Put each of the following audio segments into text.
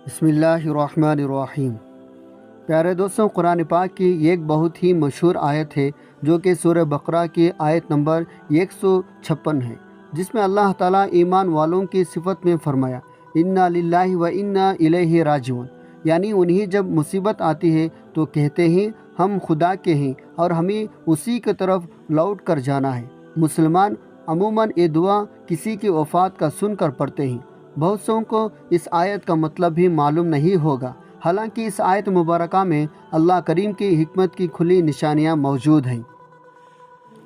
بسم اللہ الرحمن الرحیم۔ پیارے دوستوں، قرآن پاک کی ایک بہت ہی مشہور آیت ہے جو کہ سورہ بقرہ کی آیت نمبر 156 ہے، جس میں اللہ تعالیٰ ایمان والوں کی صفت میں فرمایا انا للہ و انا الیہ راجعون، یعنی انہیں جب مصیبت آتی ہے تو کہتے ہیں ہم خدا کے ہیں اور ہمیں اسی کی طرف لوٹ کر جانا ہے۔ مسلمان عموماً یہ دعا کسی کی وفات کا سن کر پڑھتے ہیں۔ بہت سوں کو اس آیت کا مطلب بھی معلوم نہیں ہوگا، حالانکہ اس آیت مبارکہ میں اللہ کریم کی حکمت کی کھلی نشانیاں موجود ہیں،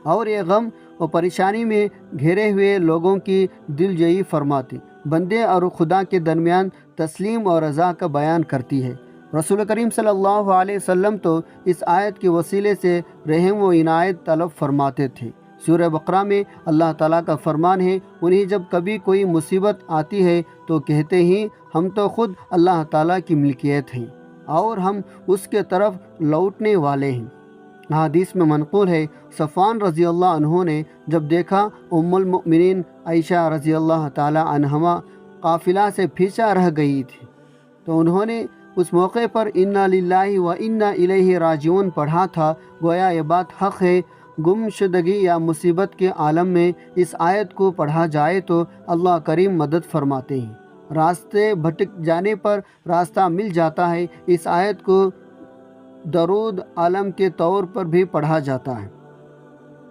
اور یہ غم و پریشانی میں گھیرے ہوئے لوگوں کی دل جوئی فرماتی، بندے اور خدا کے درمیان تسلیم اور رضا کا بیان کرتی ہے۔ رسول کریم صلی اللہ علیہ وسلم تو اس آیت کے وسیلے سے رحم و عنایت طلب فرماتے تھے۔ سورہ بقرہ میں اللہ تعالیٰ کا فرمان ہے، انہیں جب کبھی کوئی مصیبت آتی ہے تو کہتے ہیں ہم تو خود اللہ تعالیٰ کی ملکیت ہیں اور ہم اس کے طرف لوٹنے والے ہیں۔ حدیث میں منقول ہے، صفوان رضی اللہ عنہ نے جب دیکھا ام المؤمنین عائشہ رضی اللہ تعالیٰ عنہما قافلہ سے پیچھے رہ گئی تھی تو انہوں نے اس موقع پر انا للہ و انا الیہ راجعون پڑھا تھا۔ گویا یہ بات حق ہے، گم شدگی یا مصیبت کے عالم میں اس آیت کو پڑھا جائے تو اللہ کریم مدد فرماتے ہیں۔ راستے بھٹک جانے پر راستہ مل جاتا ہے۔ اس آیت کو درود عالم کے طور پر بھی پڑھا جاتا ہے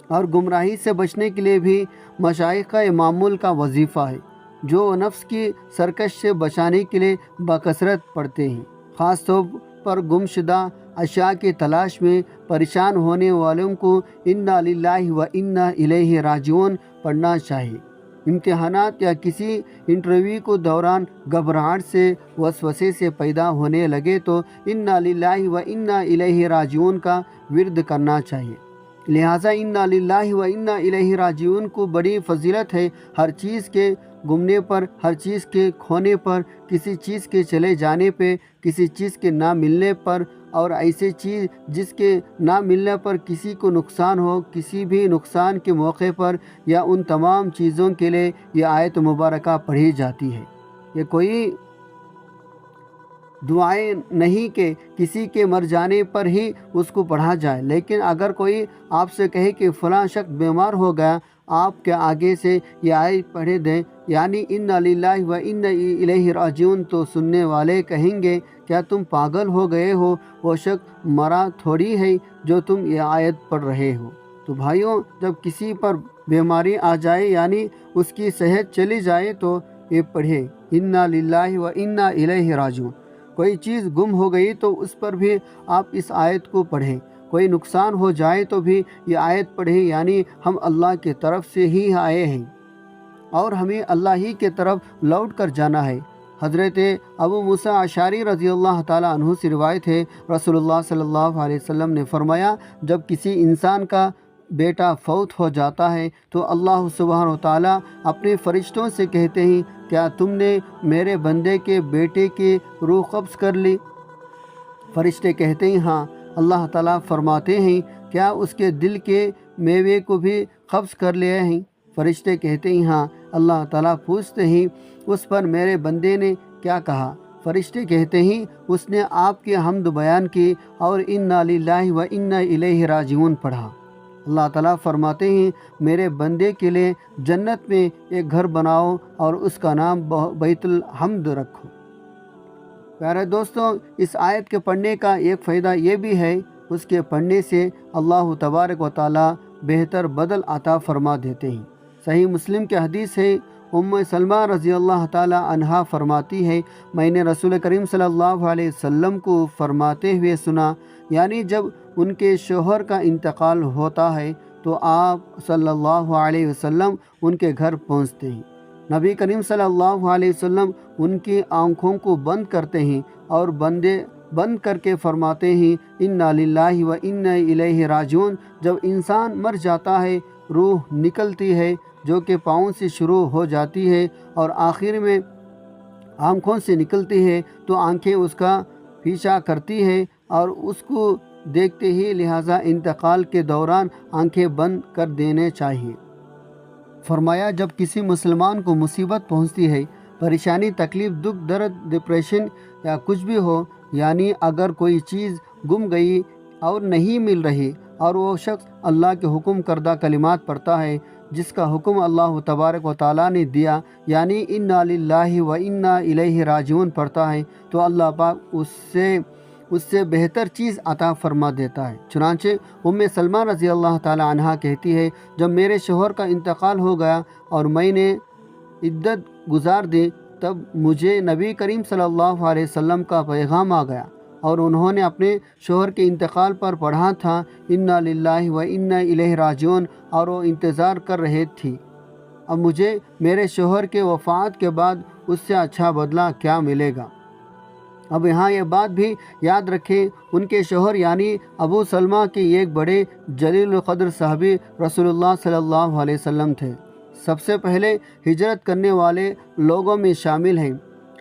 اور گمراہی سے بچنے کے لیے بھی مشائخ معمول کا وظیفہ ہے، جو نفس کی سرکش سے بچانے کے لیے بکثرت پڑھتے ہیں۔ خاص طور پر گمشدہ اشیاء کی تلاش میں پریشان ہونے والوں کو انا للہ و انا الیہ راجعون پڑھنا چاہیے۔ امتحانات یا کسی انٹرویو کے دوران گھبراہٹ سے وسوسے سے پیدا ہونے لگے تو انا للہ و انا الیہ راجعون کا ورد کرنا چاہیے۔ لہٰذا انا للہ و انا الیہ راجعون کو بڑی فضیلت ہے۔ ہر چیز کے گمنے پر، ہر چیز کے کھونے پر، کسی چیز کے چلے جانے پہ، کسی چیز کے نہ ملنے پر، اور ایسی چیز جس کے نہ ملنے پر کسی کو نقصان ہو، کسی بھی نقصان کے موقع پر، یا ان تمام چیزوں کے لیے یہ آیت مبارکہ پڑھی جاتی ہے۔ یہ کوئی دعائیں نہیں کہ کسی کے مر جانے پر ہی اس کو پڑھا جائے، لیکن اگر کوئی آپ سے کہے کہ فلاں شخص بیمار ہو گیا، آپ کے آگے سے یہ آیت پڑھے دیں، یعنی انا للہ و انا الیہ راجعون، تو سننے والے کہیں گے کیا تم پاگل ہو گئے ہو؟ وہ شخص مرا تھوڑی ہے جو تم یہ آیت پڑھ رہے ہو۔ تو بھائیوں، جب کسی پر بیماری آ جائے یعنی اس کی صحت چلی جائے تو یہ پڑھے انا للہ و انا الیہ راجعون۔ کوئی چیز گم ہو گئی تو اس پر بھی آپ اس آیت کو پڑھیں۔ کوئی نقصان ہو جائے تو بھی یہ آیت پڑھیں، یعنی ہم اللہ کی طرف سے ہی آئے ہیں اور ہمیں اللہ ہی کے طرف لوٹ کر جانا ہے۔ حضرت ابو موسیٰ اشعری رضی اللہ تعالیٰ عنہ سے روایت ہے، رسول اللہ صلی اللہ علیہ وسلم نے فرمایا، جب کسی انسان کا بیٹا فوت ہو جاتا ہے تو اللہ سبحانہ و تعالیٰ اپنے فرشتوں سے کہتے ہیں کیا تم نے میرے بندے کے بیٹے کی روح قبض کر لی؟ فرشتے کہتے ہیں ہاں۔ اللہ تعالیٰ فرماتے ہیں کیا اس کے دل کے میوے کو بھی قبض کر لیا ہیں؟ فرشتے کہتے ہیں ہاں۔ اللہ تعالیٰ پوچھتے ہیں اس پر میرے بندے نے کیا کہا؟ فرشتے کہتے ہیں اس نے آپ کی حمد بیان کی اور انا للہ و انا الیہ راجعون پڑھا۔ اللہ تعالیٰ فرماتے ہیں میرے بندے کے لیے جنت میں ایک گھر بناؤ اور اس کا نام بیت الحمد رکھو۔ پیارے دوستوں، اس آیت کے پڑھنے کا ایک فائدہ یہ بھی ہے، اس کے پڑھنے سے اللہ تبارک و تعالیٰ بہتر بدل عطا فرما دیتے ہیں۔ صحیح مسلم کے حدیث ہے، ام سلمہ رضی اللہ تعالیٰ عنہا فرماتی ہے، میں نے رسول کریم صلی اللہ علیہ وسلم کو فرماتے ہوئے سنا، یعنی جب ان کے شوہر کا انتقال ہوتا ہے تو آپ صلی اللہ علیہ وسلم ان کے گھر پہنچتے ہیں۔ نبی کریم صلی اللہ علیہ وسلم ان کی آنکھوں کو بند کرتے ہیں اور بند کر کے فرماتے ہیں انا للہ و انا الیہ راجعون۔ جب انسان مر جاتا ہے، روح نکلتی ہے جو کہ پاؤں سے شروع ہو جاتی ہے اور آخر میں آنکھوں سے نکلتی ہے، تو آنکھیں اس کا پیچھا کرتی ہے اور اس کو دیکھتے ہی، لہٰذا انتقال کے دوران آنکھیں بند کر دینے چاہیے۔ فرمایا جب کسی مسلمان کو مصیبت پہنچتی ہے پریشانی، تکلیف، دکھ، درد، ڈپریشن یا کچھ بھی ہو، یعنی اگر کوئی چیز گم گئی اور نہیں مل رہی اور وہ شخص اللہ کے حکم کردہ کلمات پڑھتا ہے جس کا حکم اللہ تبارک و تعالیٰ نے دیا، یعنی انا للہ و انا الیہ راجعون پڑھتا ہے، تو اللہ پاک اس سے بہتر چیز عطا فرما دیتا ہے۔ چنانچہ ام سلمہ رضی اللہ تعالی عنہا کہتی ہے، جب میرے شوہر کا انتقال ہو گیا اور میں نے عدت گزار دی، تب مجھے نبی کریم صلی اللہ علیہ وسلم کا پیغام آ گیا اور انہوں نے اپنے شوہر کے انتقال پر پڑھا تھا انا للہ و انا الیہ راجعون، اور وہ انتظار کر رہے تھی اب مجھے میرے شوہر کے وفات کے بعد اس سے اچھا بدلہ کیا ملے گا۔ اب یہاں یہ بات بھی یاد رکھیں، ان کے شوہر یعنی ابو سلمہ کے ایک بڑے جلیل القدر صحابی رسول اللہ صلی اللہ علیہ وسلم تھے، سب سے پہلے ہجرت کرنے والے لوگوں میں شامل ہیں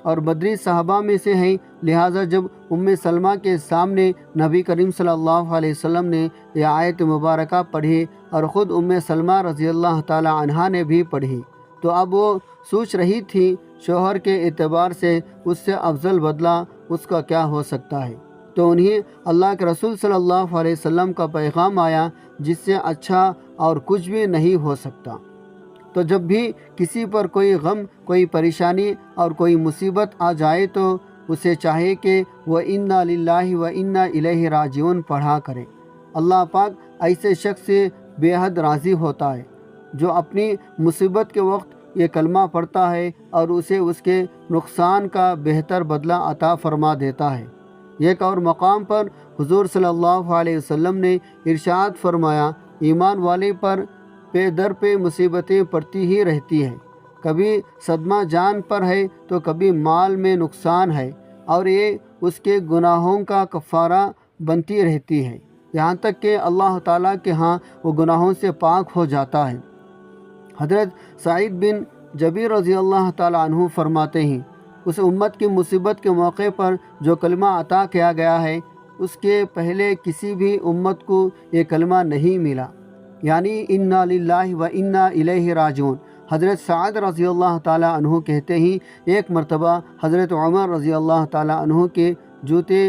اور بدری صحابہ میں سے ہیں، لہٰذا جب ام سلمہ کے سامنے نبی کریم صلی اللہ علیہ وسلم نے یہ آیت مبارکہ پڑھی اور خود ام سلمہ رضی اللہ تعالی عنہا نے بھی پڑھی، تو اب وہ سوچ رہی تھی شوہر کے اعتبار سے اس سے افضل بدلہ اس کا کیا ہو سکتا ہے، تو انہیں اللہ کے رسول صلی اللہ علیہ وسلم کا پیغام آیا جس سے اچھا اور کچھ بھی نہیں ہو سکتا۔ تو جب بھی کسی پر کوئی غم، کوئی پریشانی اور کوئی مصیبت آ جائے تو اسے چاہیے کہ وہ انا للہ و انا الیہ راجعون پڑھا کرے۔ اللہ پاک ایسے شخص سے بے حد راضی ہوتا ہے جو اپنی مصیبت کے وقت یہ کلمہ پڑھتا ہے اور اسے اس کے نقصان کا بہتر بدلہ عطا فرما دیتا ہے۔ ایک اور مقام پر حضور صلی اللہ علیہ وسلم نے ارشاد فرمایا، ایمان والے پر پے در پہ مصیبتیں پڑتی ہی رہتی ہیں، کبھی صدمہ جان پر ہے تو کبھی مال میں نقصان ہے، اور یہ اس کے گناہوں کا کفارہ بنتی رہتی ہے، یہاں تک کہ اللہ تعالیٰ کے ہاں وہ گناہوں سے پاک ہو جاتا ہے۔ حضرت سعید بن جبیر رضی اللہ تعالیٰ عنہ فرماتے ہیں، اس امت کی مصیبت کے موقع پر جو کلمہ عطا کیا گیا ہے اس کے پہلے کسی بھی امت کو یہ کلمہ نہیں ملا، یعنی انا للہ و انا الیہ راجعون۔ حضرت سعد رضی اللہ تعالیٰ عنہ کہتے ہیں، ایک مرتبہ حضرت عمر رضی اللہ تعالیٰ عنہ کے جوتے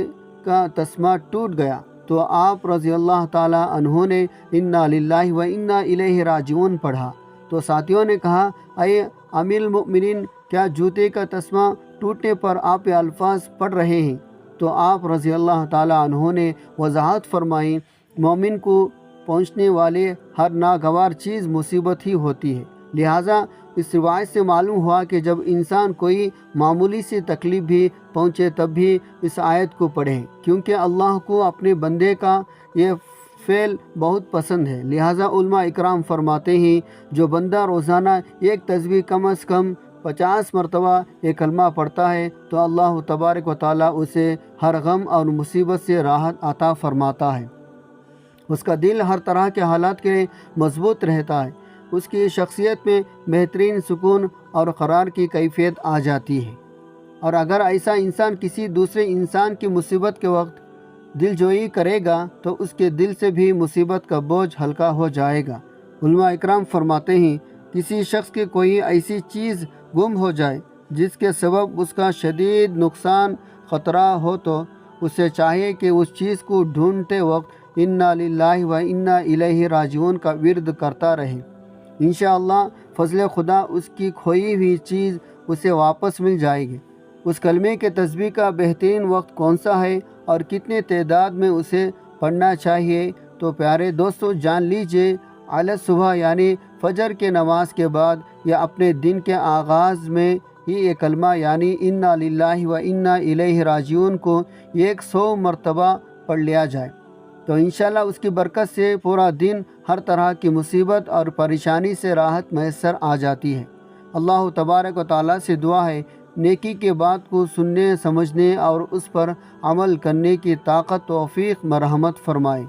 کا تسمہ ٹوٹ گیا تو آپ رضی اللہ تعالیٰ عنہ نے انا للہ و انا الیہ راجعون پڑھا، تو ساتھیوں نے کہا، اے امیر المؤمنین، کیا جوتے کا تسمہ ٹوٹنے پر آپ یہ الفاظ پڑھ رہے ہیں؟ تو آپ رضی اللہ تعالیٰ عنہ نے وضاحت فرمائی، مومن کو پہنچنے والے ہر ناگوار چیز مصیبت ہی ہوتی ہے، لہٰذا اس روایت سے معلوم ہوا کہ جب انسان کوئی معمولی سی تکلیف بھی پہنچے تب بھی اس آیت کو پڑھیں، کیونکہ اللہ کو اپنے بندے کا یہ فعل بہت پسند ہے۔ لہٰذا علماء اکرام فرماتے ہیں، جو بندہ روزانہ ایک تسبیح کم از کم 50 مرتبہ یہ کلمہ پڑھتا ہے تو اللہ تبارک و تعالیٰ اسے ہر غم اور مصیبت سے راحت عطا فرماتا ہے، اس کا دل ہر طرح کے حالات کے لیے مضبوط رہتا ہے، اس کی شخصیت میں بہترین سکون اور قرار کی کیفیت آ جاتی ہے، اور اگر ایسا انسان کسی دوسرے انسان کی مصیبت کے وقت دل جوئی کرے گا تو اس کے دل سے بھی مصیبت کا بوجھ ہلکا ہو جائے گا۔ علماء اکرام فرماتے ہیں، کسی شخص کی کوئی ایسی چیز گم ہو جائے جس کے سبب اس کا شدید نقصان خطرہ ہو تو اسے چاہیے کہ اس چیز کو ڈھونڈتے وقت انا للہ و انا الیہ راجعون کا ورد کرتا رہے، انشاءاللہ فضل خدا اس کی کھوئی ہوئی چیز اسے واپس مل جائے گی۔ اس کلمے کے تسبیح کا بہترین وقت کون سا ہے اور کتنے تعداد میں اسے پڑھنا چاہیے؟ تو پیارے دوستو، جان لیجئے، اعلی صبح یعنی فجر کے نماز کے بعد یا اپنے دن کے آغاز میں ہی یہ کلمہ یعنی انا للہ و انا الیہ راجعون کو 100 مرتبہ پڑھ لیا جائے تو انشاءاللہ اس کی برکت سے پورا دن ہر طرح کی مصیبت اور پریشانی سے راحت میسر آ جاتی ہے۔ اللہ تبارک و تعالیٰ سے دعا ہے نیکی کے بات کو سننے، سمجھنے اور اس پر عمل کرنے کی طاقت توفیق مرحمت فرمائے،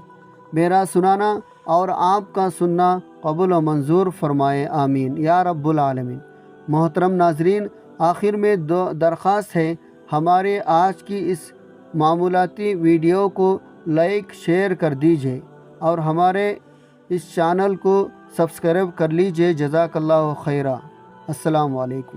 میرا سنانا اور آپ کا سننا قبول و منظور فرمائے، آمین یا رب العالمین۔ محترم ناظرین، آخر میں درخواست ہے، ہمارے آج کی اس معمولاتی ویڈیو کو لائک شیئر کر دیجئے اور ہمارے اس چینل کو سبسکرائب کر لیجئے، جزاک اللہ خیرہ۔ السلام علیکم۔